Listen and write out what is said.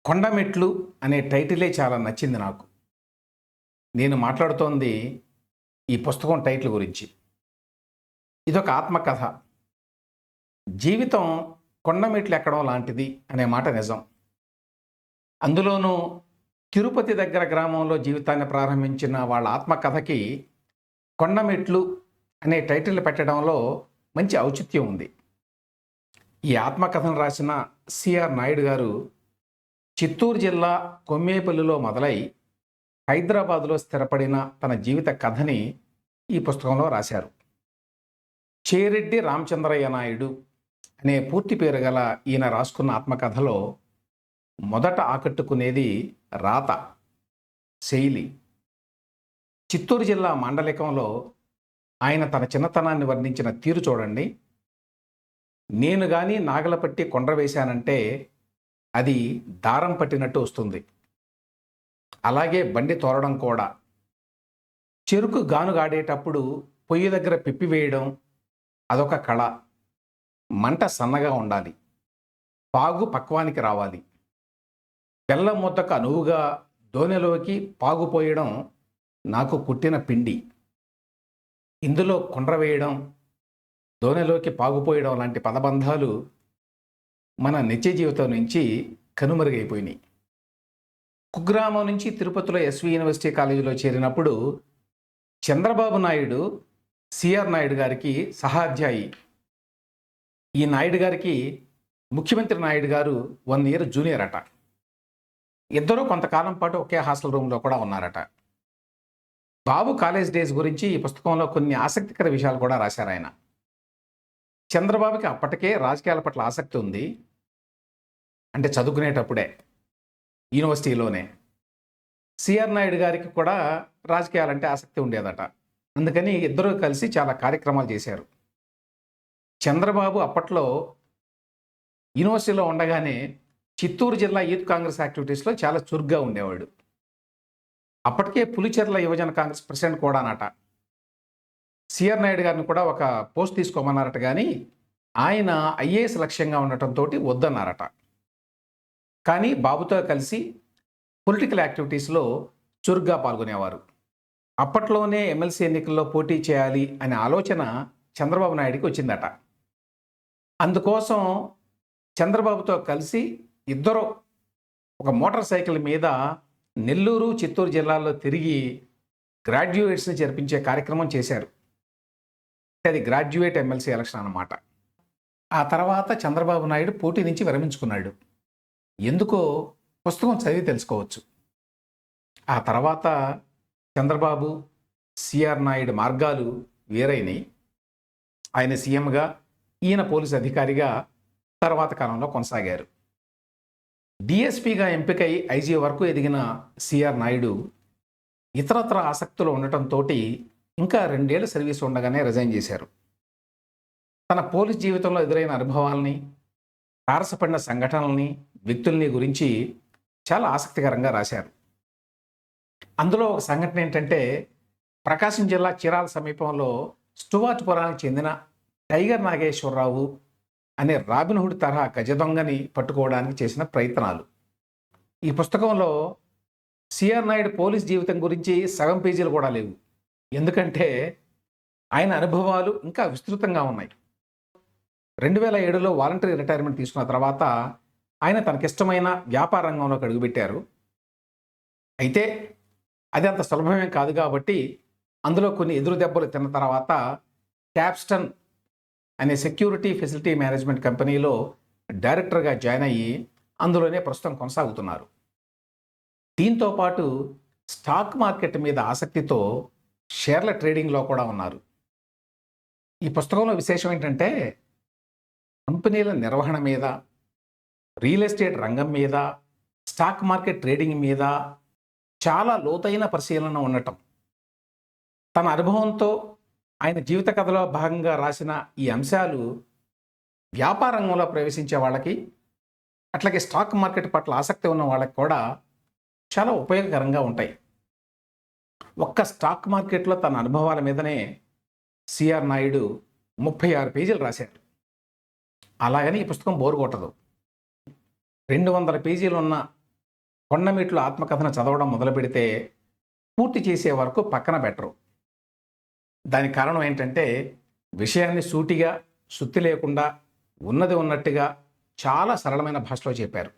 కొండమెట్లు అనే టైటిలే చాలా నచ్చింది నాకు. నేను మాట్లాడుతోంది ఈ పుస్తకం టైటిల్ గురించి. ఇదొక ఆత్మకథ. జీవితం కొండమెట్లు ఎక్కడం లాంటిది అనే మాట నిజం. అందులోనూ తిరుపతి దగ్గర గ్రామంలో జీవితాన్ని ప్రారంభించిన వాళ్ళ ఆత్మకథకి కొండమెట్లు అనే టైటిల్ పెట్టడంలో మంచి ఔచిత్యం ఉంది. ఈ ఆత్మకథను రాసిన సిఆర్ నాయుడు గారు చిత్తూరు జిల్లా కొమ్మేపల్లిలో మొదలై హైదరాబాదులో స్థిరపడిన తన జీవిత కథని ఈ పుస్తకంలో రాశారు. చేరెడ్డి రామచంద్రయ్య నాయుడు అనే పూర్తి పేరు గల ఈయన రాసుకున్న ఆత్మకథలో మొదట ఆకట్టుకునేది రాత, శైలి. చిత్తూరు జిల్లా మాండలికంలో ఆయన తన చిన్నతనాన్ని వర్ణించిన తీరు చూడండి. నేను గాని నాగలపట్టి కొండ్ర వేశానంటే అది దారం పట్టినట్టు వస్తుంది. అలాగే బండి తోరడం కూడా. చెరుకు గానుగాడేటప్పుడు పొయ్యి దగ్గర పిప్పివేయడం అదొక కళ. మంట సన్నగా ఉండాలి, పాగు పక్వానికి రావాలి. బెల్లం ముద్దకు అనువుగా దోనెలోకి పాగు పోయడం నాకు పుట్టిన పిండి. ఇందులో కొండ్ర వేయడం, దోనెలోకి పాగుపోయడం లాంటి పదబంధాలు మన నిత్య జీవితం నుంచి కనుమరుగైపోయినాయి. కుగ్రామం నుంచి తిరుపతిలో ఎస్వి యూనివర్సిటీ కాలేజీలో చేరినప్పుడు చంద్రబాబు నాయుడు సిఆర్ నాయుడు గారికి సహాధ్యాయి. ఈ నాయుడు గారికి ముఖ్యమంత్రి నాయుడు గారు 1 ఇయర్ జూనియర్ అట. ఇద్దరూ కొంతకాలం పాటు ఒకే హాస్టల్ రూమ్లో కూడా ఉన్నారట. బాబు కాలేజ్ డేస్ గురించి ఈ పుస్తకంలో కొన్ని ఆసక్తికర విషయాలు కూడా రాశారు ఆయన. చంద్రబాబుకి అప్పటికే రాజకీయాల పట్ల ఆసక్తి ఉంది. అంటే చదువుకునేటప్పుడే యూనివర్సిటీలోనే. సిఆర్ నాయుడు గారికి కూడా రాజకీయాలంటే ఆసక్తి ఉండేదట. అందుకని ఇద్దరూ కలిసి చాలా కార్యక్రమాలు చేశారు. చంద్రబాబు అప్పట్లో యూనివర్సిటీలో ఉండగానే చిత్తూరు జిల్లా యూత్ కాంగ్రెస్ యాక్టివిటీస్లో చాలా చురుగ్గా ఉండేవాడు. అప్పటికే పులిచెర్ల యువజన కాంగ్రెస్ ప్రెసిడెంట్ కూడానట. సిఆర్ నాయుడు గారిని కూడా ఒక పోస్ట్ తీసుకోమన్నారట, కానీ ఆయన ఐఏఎస్ లక్ష్యంగా ఉండటంతో వద్దన్నారట. కానీ బాబుతో కలిసి పొలిటికల్ యాక్టివిటీస్లో చురుగ్గా పాల్గొనేవారు. అప్పట్లోనే ఎమ్మెల్సీ ఎన్నికల్లో పోటీ చేయాలి అనే ఆలోచన చంద్రబాబు నాయుడికి వచ్చిందట. అందుకోసం చంద్రబాబుతో కలిసి ఇద్దరు ఒక మోటార్ సైకిల్ మీద నెల్లూరు, చిత్తూరు జిల్లాల్లో తిరిగి గ్రాడ్యుయేట్స్ని చేర్పించే కార్యక్రమం చేశారు. అది గ్రాడ్యుయేట్ ఎమ్మెల్సీ ఎలక్షన్ అన్నమాట. ఆ తర్వాత చంద్రబాబు నాయుడు పోటీ నుంచి విరమించుకున్నాడు. ఎందుకో పుస్తకం చదివి తెలుసుకోవచ్చు. ఆ తర్వాత చంద్రబాబు, సిఆర్ నాయుడు మార్గాలు వేరైనాయి. ఆయన సీఎంగా, ఈయన పోలీసు అధికారిగా తర్వాత కాలంలో కొనసాగారు. డిఎస్పీగా ఎంపికై ఐజీ వరకు ఎదిగిన సిఆర్ నాయుడు ఇతరత్ర ఆసక్తులు ఉండటంతో ఇంకా 2 ఏళ్ల సర్వీస్ ఉండగానే రిజైన్ చేశారు. తన పోలీస్ జీవితంలో ఎదురైన అనుభవాల్ని, తారసపడిన సంఘటనల్ని, వ్యక్తుల్ని గురించి చాలా ఆసక్తికరంగా రాశారు. అందులో ఒక సంఘటన ఏంటంటే, ప్రకాశం జిల్లా చీరాల సమీపంలో స్టువార్ట్పురానికి చెందిన టైగర్ నాగేశ్వరరావు అనే రాబిన్హుడ్ తరహా గజదొంగని పట్టుకోవడానికి చేసిన ప్రయత్నాలు. ఈ పుస్తకంలో సిఆర్ నాయుడు పోలీస్ జీవితం గురించి సగం పేజీలు కూడా లేవు. ఎందుకంటే ఆయన అనుభవాలు ఇంకా విస్తృతంగా ఉన్నాయి. 2007లో వాలంటరీ రిటైర్మెంట్ తీసుకున్న తర్వాత ఆయన తనకిష్టమైన వ్యాపార రంగంలోకి అడుగుపెట్టారు. అయితే అది అంత సులభమేం కాదు కాబట్టి అందులో కొన్ని ఎదురు దెబ్బలు తిన్న తర్వాత క్యాప్స్టన్ అనే సెక్యూరిటీ ఫెసిలిటీ మేనేజ్మెంట్ కంపెనీలో డైరెక్టర్గా జాయిన్ అయ్యి అందులోనే ప్రస్తుతం కొనసాగుతున్నారు. దీంతో పాటు స్టాక్ మార్కెట్ మీద ఆసక్తితో షేర్ల ట్రేడింగ్లో కూడా ఉన్నారు. ఈ పుస్తకంలో విశేషం ఏంటంటే, కంపెనీల నిర్వహణ మీద, రియల్ ఎస్టేట్ రంగం మీద, స్టాక్ మార్కెట్ ట్రేడింగ్ మీద చాలా లోతైన పరిశీలన ఉండటం. తన అనుభవంతో ఆయన జీవిత కథలో భాగంగా రాసిన ఈ అంశాలు వ్యాపార రంగంలో ప్రవేశించే వాళ్ళకి, అట్లాగే స్టాక్ మార్కెట్ పట్ల ఆసక్తి ఉన్న వాళ్ళకి కూడా చాలా ఉపయోగకరంగా ఉంటాయి. ఒక్క స్టాక్ మార్కెట్లో తన అనుభవాల మీదనే సిఆర్ నాయుడు 36 పేజీలు రాశారు. అలాగని ఈ పుస్తకం బోరు కొట్టదు. 200 పేజీలు ఉన్న కొండమెట్లు ఆత్మకథను చదవడం మొదలు పెడితే పూర్తి చేసే వరకు పక్కన పెట్టరు. దానికి కారణం ఏంటంటే విషయాన్ని సూటిగా, సుత్తి లేకుండా, ఉన్నది ఉన్నట్టుగా చాలా సరళమైన భాషలో చెప్పారు.